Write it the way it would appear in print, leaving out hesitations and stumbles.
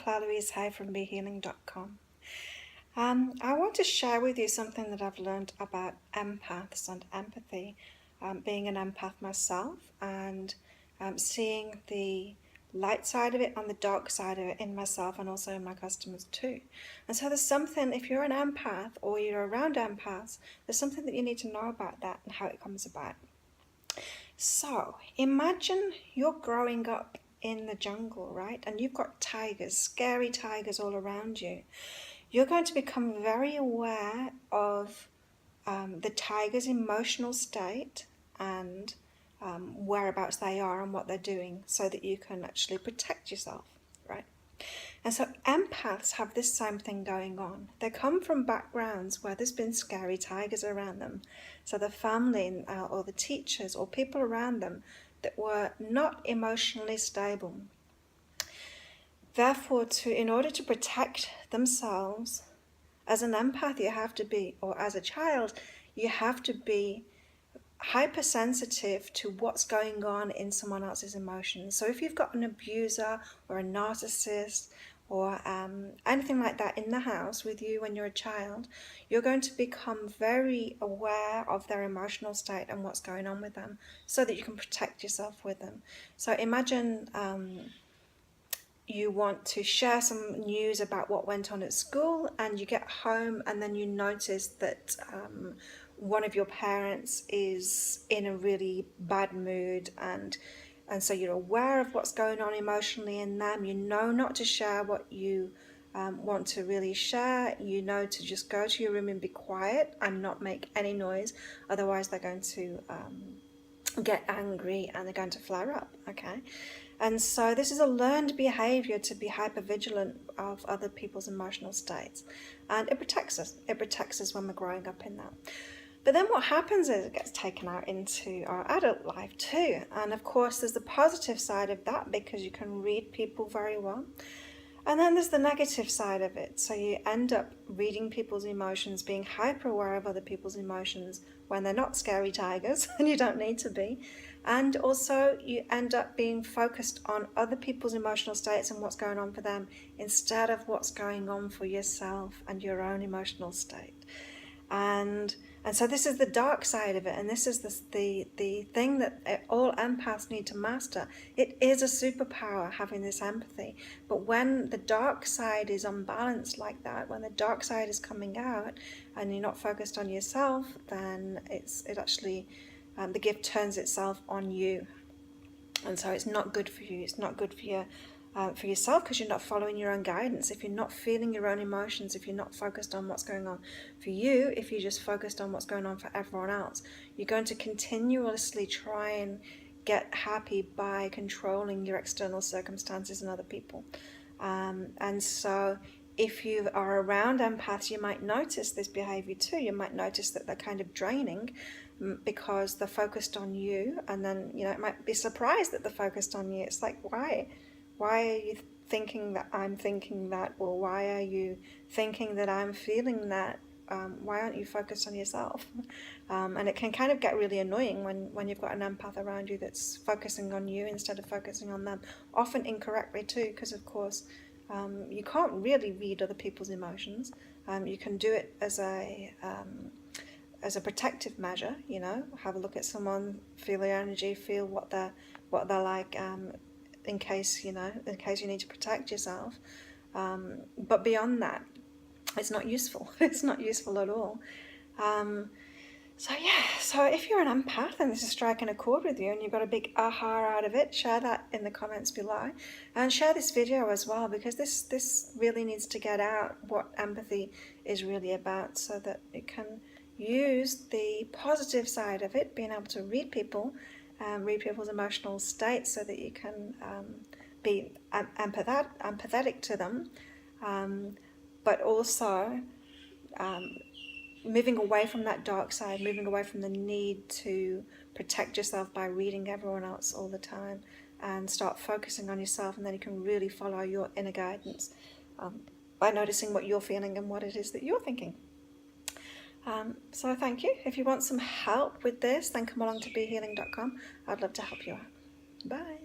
Louise Hay from BeHealing.com. I want to share with you something that I've learned about empaths and empathy, being an empath myself, and seeing the light side of it and the dark side of it in myself and also in my customers too. And so there's something, if you're an empath or you're around empaths, there's something that you need to know about that and how it comes about. So imagine you're growing up in the jungle, right? And you've got tigers, scary tigers all around you. You're going to become very aware of the tiger's emotional state and whereabouts they are and what they're doing so that you can actually protect yourself, right? And so empaths have this same thing going on. They come from backgrounds where there's been scary tigers around them. So the family or the teachers or people around them that were not emotionally stable. Therefore, in order to protect themselves, as an empath you have to be, or as a child, you have to be hypersensitive to what's going on in someone else's emotions. So if you've got an abuser or a narcissist or anything like that in the house with you when you're a child, you're going to become very aware of their emotional state and what's going on with them so that you can protect yourself with them. So imagine you want to share some news about what went on at school, and you get home and then you notice that one of your parents is in a really bad mood, and so you're aware of what's going on emotionally in them. You know not to share what you want to really share. You know to just go to your room and be quiet and not make any noise, otherwise they're going to get angry and they're going to flare up, okay? And so this is a learned behavior to be hypervigilant of other people's emotional states. And it protects us. It protects us when we're growing up in that. But then what happens is it gets taken out into our adult life too. And of course there's the positive side of that because you can read people very well. And then there's the negative side of it. So you end up reading people's emotions, being hyper aware of other people's emotions when they're not scary tigers, and you don't need to be. And also you end up being focused on other people's emotional states and what's going on for them instead of what's going on for yourself and your own emotional state. And so this is the dark side of it, and this is the thing that all empaths need to master. It is a superpower, having this empathy. But when the dark side is unbalanced like that, when the dark side is coming out and you're not focused on yourself, then it actually, the gift turns itself on you. And so it's not good for you. It's not good for yourself because you're not following your own guidance. If you're not feeling your own emotions, if you're not focused on what's going on for you, if you're just focused on what's going on for everyone else, you're going to continuously try and get happy by controlling your external circumstances and other people. And so if you are around empaths, you might notice this behavior too. You might notice that they're kind of draining because they're focused on you, and then it might be surprised that they're focused on you. It's like, why are you thinking that I'm thinking that? Or why are you thinking that I'm feeling that? Why aren't you focused on yourself? And it can kind of get really annoying when you've got an empath around you that's focusing on you instead of focusing on them, often incorrectly too, because of course you can't really read other people's emotions. You can do it as a protective measure, have a look at someone, feel their energy, feel what they're like, in case you need to protect yourself. But beyond that, it's not useful. It's not useful at all. So if you're an empath and this is striking a chord with you and you've got a big aha out of it, share that in the comments below, and share this video as well, because this really needs to get out what empathy is really about, so that it can use the positive side of it, being able to read people, read people's emotional states, so that you can be empathetic to them, but also moving away from that dark side, moving away from the need to protect yourself by reading everyone else all the time, and start focusing on yourself, and then you can really follow your inner guidance by noticing what you're feeling and what it is that you're thinking. So thank you. If you want some help with this, then come along to BeHealing.com. I'd love to help you out. Bye.